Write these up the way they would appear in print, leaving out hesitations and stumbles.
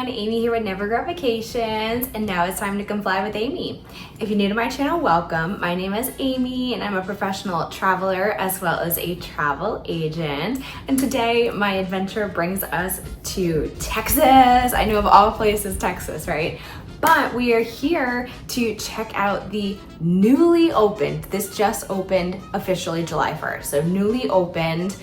Amy here with Never Regret Vacations, and now it's time to come fly with Amy. If you're new to my channel, welcome. My name is Amy and I'm a professional traveler as well as a travel agent. And today my adventure brings us to Texas. I know of all places, Texas, right? But we are here to check out the newly opened, this just opened officially July 1st, so newly opened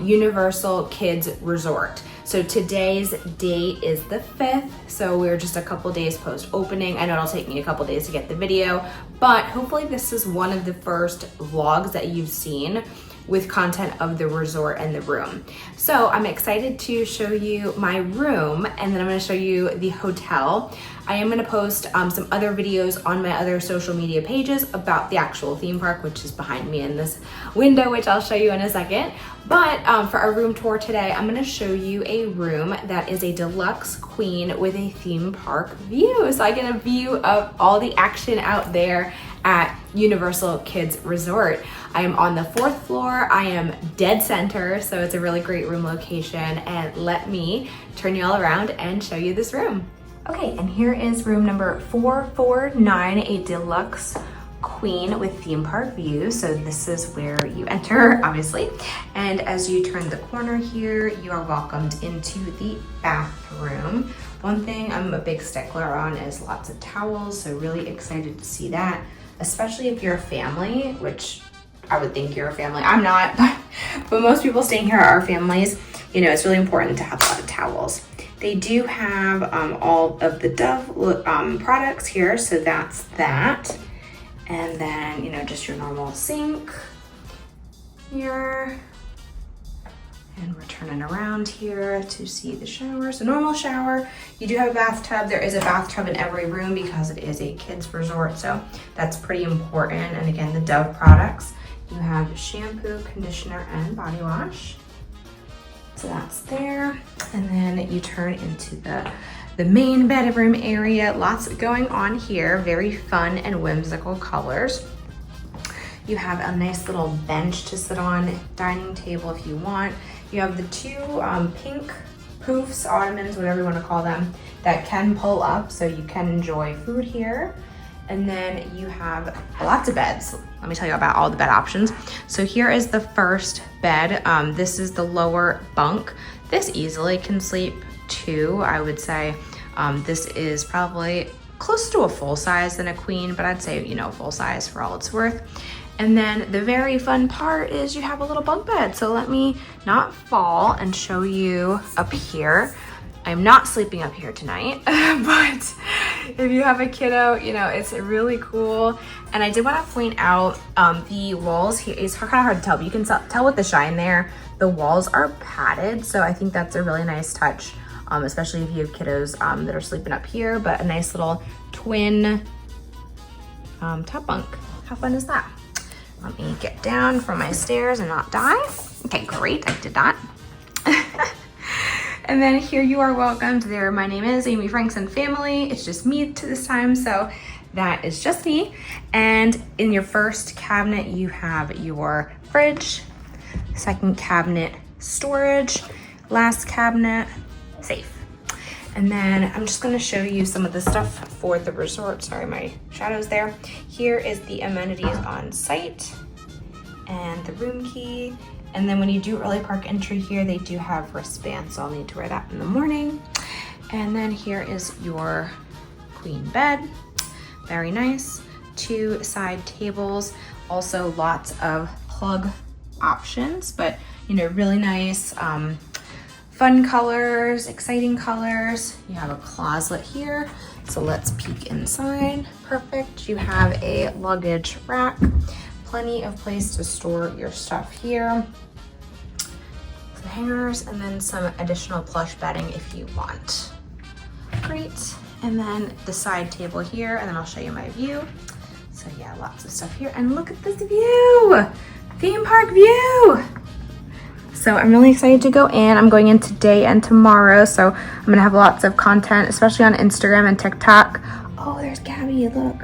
Universal Kids Resort. So today's date is the 5th, so we're just a couple days post opening. I know it'll take me a couple days to get the video, but hopefully this is one of the first vlogs that you've seen with content of the resort and the room. So I'm excited to show you my room, and then I'm gonna show you the hotel. I am gonna post some other videos on my other social media pages about the actual theme park, which is behind me in this window, which I'll show you in a second. But for our room tour today, I'm gonna show you a room that is a Deluxe Queen with a theme park view. So I get a view of all the action out there at Universal Kids Resort. I am on the 4th floor. I am dead center, so it's a really great room location. And let me turn you all around and show you this room. Okay, and here is room number 449, a Deluxe Queen with theme park view. So this is where you enter, obviously. And as you turn the corner here, you are welcomed into the bathroom. One thing I'm a big stickler on is lots of towels, so really excited to see that, especially if you're a family, which I would think you're a family. I'm not, but most people staying here are families. You know, it's really important to have a lot of towels. They do have all of the Dove products here, so that's that. And then, you know, just your normal sink here. And we're turning around here to see the shower. So normal shower. You do have a bathtub. There is a bathtub in every room because it is a kids resort, so that's pretty important. And again, the Dove products. You have shampoo, conditioner, and body wash. So that's there. And then you turn into the main bedroom area. Lots going on here. Very fun and whimsical colors. You have a nice little bench to sit on, dining table if you want. You have the two pink poofs, ottomans, whatever you want to call them, that can pull up so you can enjoy food here. And then you have lots of beds. Let me tell you about all the bed options. So here is the first bed. This is the lower bunk. This easily can sleep two, I would say. This is probably close to a full size than a queen, but I'd say, you know, full size for all it's worth. And then the very fun part is you have a little bunk bed. So let me not fall and show you up here. I'm not sleeping up here tonight, but if you have a kiddo, you know, it's really cool. And I did want to point out the walls here. It's kind of hard to tell, but you can tell with the shine there, the walls are padded. So I think that's a really nice touch, especially if you have kiddos that are sleeping up here, but a nice little twin top bunk. How fun is that? Let me get down from my stairs and not die. Okay, great, I did that. And then here you are welcomed there. My name is Amy Franks and family. It's just me to this time, so that is just me. And in your first cabinet, you have your fridge. Second cabinet, storage. Last cabinet, safe. And then I'm just gonna show you some of the stuff for the resort. Sorry, my shadow's there. Here is the amenities on site and the room key. And then when you do early park entry here, they do have wristbands, so I'll need to wear that in the morning. And then here is your queen bed. Very nice. 2 side tables. Also lots of plug options, but you know, really nice, fun colors, exciting colors. You have a closet here, so let's peek inside. Perfect. You have a luggage rack. Plenty of place to store your stuff here. Some hangers, and then some additional plush bedding if you want. Great. And then the side table here, and then I'll show you my view. So yeah, lots of stuff here. And look at this view! Theme park view! So I'm really excited to go in. I'm going in today and tomorrow, so I'm gonna have lots of content, especially on Instagram and TikTok. Oh, there's Gabby, look.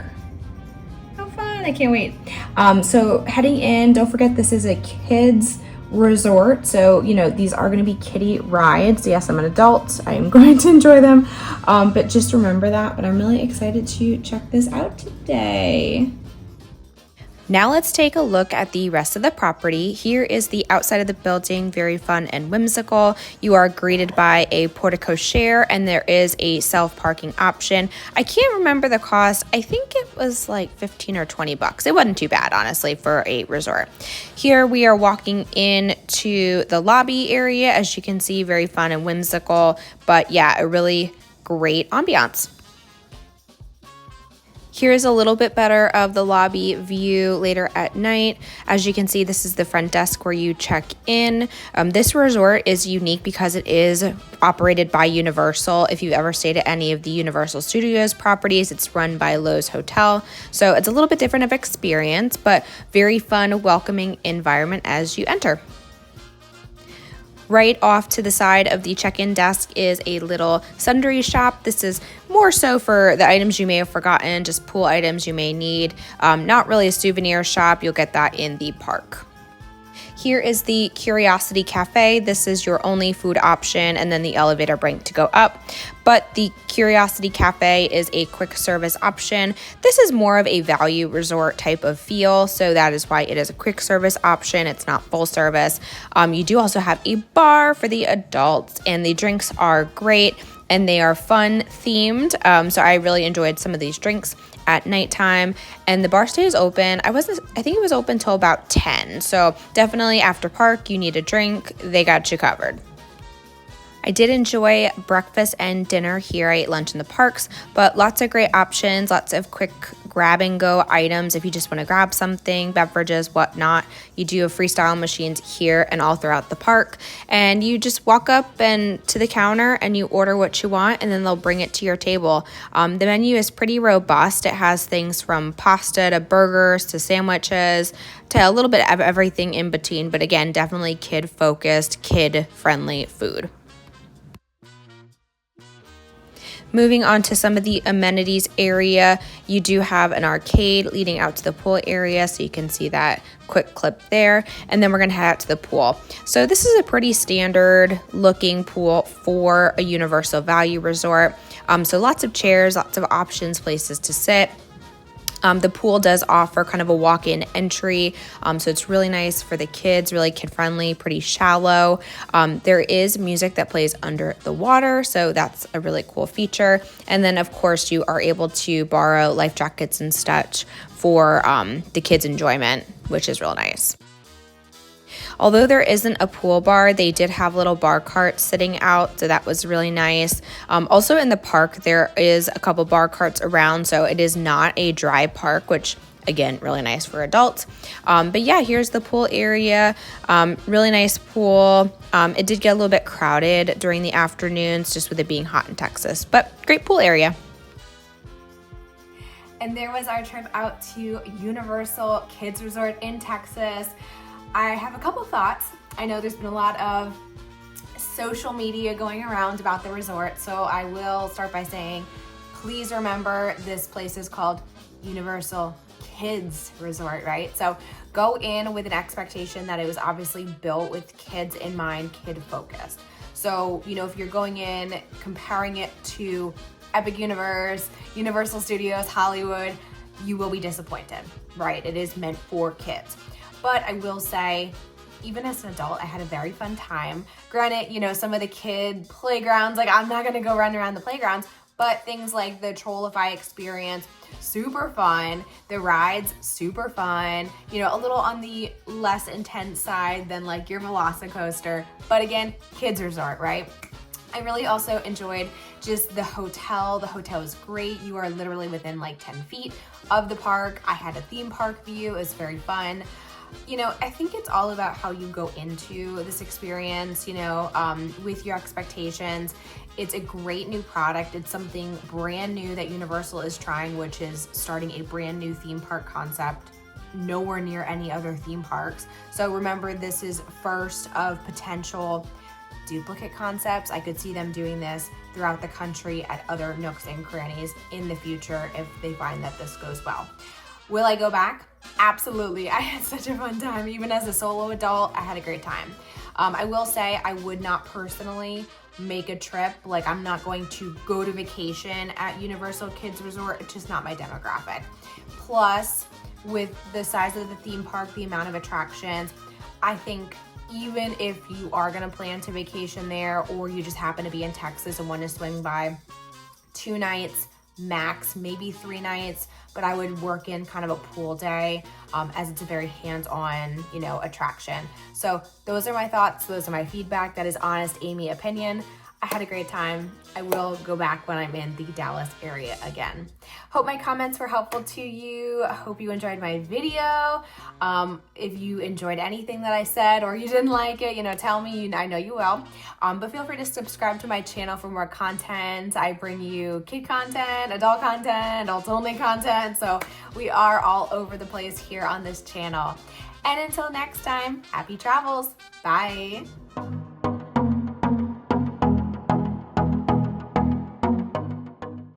How fun, I can't wait. So heading in, don't forget this is a kids resort. So, these are going to be kiddie rides. Yes, I'm an adult. I am going to enjoy them. But just remember that. But I'm really excited to check this out today. Now let's take a look at the rest of the property. Here is the outside of the building, very fun and whimsical. You are greeted by a portico share, and there is a self-parking option. I can't remember the cost. I think it was like 15 or 20 bucks. It wasn't too bad, honestly, for a resort. Here we are walking into the lobby area. As you can see, very fun and whimsical, but yeah, a really great ambiance. Here's a little bit better of the lobby view later at night. As you can see, this is the front desk where you check in. This resort is unique because it is operated by Universal. If you've ever stayed at any of the Universal Studios properties, it's run by Lowe's Hotel. So it's a little bit different of experience, but very fun, welcoming environment as you enter. Right off to the side of the check-in desk is a little sundry shop. This is more so for the items you may have forgotten, just pool items you may need. Not really a souvenir shop. You'll get that in the park. Here is the Curiosity Cafe. This is your only food option, and then the elevator brink to go up. But the Curiosity Cafe is a quick service option. This is more of a value resort type of feel, so that is why it is a quick service option. It's not full service. You do also have a bar for the adults, and the drinks are great, and they are fun themed. So I really enjoyed some of these drinks at nighttime, and the bar stays open. I think it was open till about 10. So definitely after park, you need a drink, they got you covered. I did enjoy breakfast and dinner here. I ate lunch in the parks, but lots of great options, lots of quick grab and go items if you just want to grab something, beverages, whatnot. You do have freestyle machines here and all throughout the park, and you just walk up and to the counter and you order what you want, and then they'll bring it to your table. The menu is pretty robust. It has things from pasta to burgers to sandwiches to a little bit of everything in between, but again, definitely kid-focused, kid-friendly food. Moving on to some of the amenities area, you do have an arcade leading out to the pool area, so you can see that quick clip there. And then we're gonna head out to the pool. So this is a pretty standard looking pool for a Universal Value Resort. So lots of chairs, lots of options, places to sit. The pool does offer kind of a walk-in entry, so it's really nice for the kids, really kid-friendly, pretty shallow. There is music that plays under the water, so that's a really cool feature. And then, of course, you are able to borrow life jackets and such for the kids' enjoyment, which is real nice. Although there isn't a pool bar, they did have little bar carts sitting out, so that was really nice. Also in the park, there is a couple bar carts around, so it is not a dry park, which again, really nice for adults. But yeah, here's the pool area. Really nice pool. It did get a little bit crowded during the afternoons, just with it being hot in Texas, but great pool area. And there was our trip out to Universal Kids Resort in Texas. I have a couple thoughts. I know there's been a lot of social media going around about the resort, so I will start by saying, please remember this place is called Universal Kids Resort, right? So go in with an expectation that it was obviously built with kids in mind, kid focused. So, if you're going in, comparing it to Epic Universe, Universal Studios, Hollywood, you will be disappointed, right? It is meant for kids. But I will say, even as an adult, I had a very fun time. Granted, some of the kid playgrounds, like I'm not gonna go run around the playgrounds, but things like the Trollify experience, super fun. The rides, super fun. A little on the less intense side than like your Velocicoaster, but again, kids resort, right? I really also enjoyed just the hotel. The hotel is great. You are literally within like 10 feet of the park. I had a theme park view. It was very fun. I think it's all about how you go into this experience, with your expectations. It's a great new product. It's something brand new that Universal is trying, which is starting a brand new theme park concept nowhere near any other theme parks. So remember, this is first of potential duplicate concepts. I could see them doing this throughout the country at other nooks and crannies in the future if they find that this goes well. Will I go back? Absolutely. I had such a fun time. Even as a solo adult, I had a great time. I will say I would not personally make a trip. Like, I'm not going to go to vacation at Universal Kids Resort. It's just not my demographic. Plus, with the size of the theme park, the amount of attractions, I think even if you are gonna plan to vacation there, or you just happen to be in Texas and want to swing by, 2 nights max, maybe 3 nights, but I would work in kind of a pool day, as it's a very hands-on, attraction. So those are my thoughts. Those are my feedback. That is honest Amy opinion. I had a great time. I will go back when I'm in the Dallas area again. Hope my comments were helpful to you. I hope you enjoyed my video. If you enjoyed anything that I said or you didn't like it, tell me. I know you will. But feel free to subscribe to my channel for more content. I bring you kid content, adults only content. So we are all over the place here on this channel. And until next time, happy travels. Bye.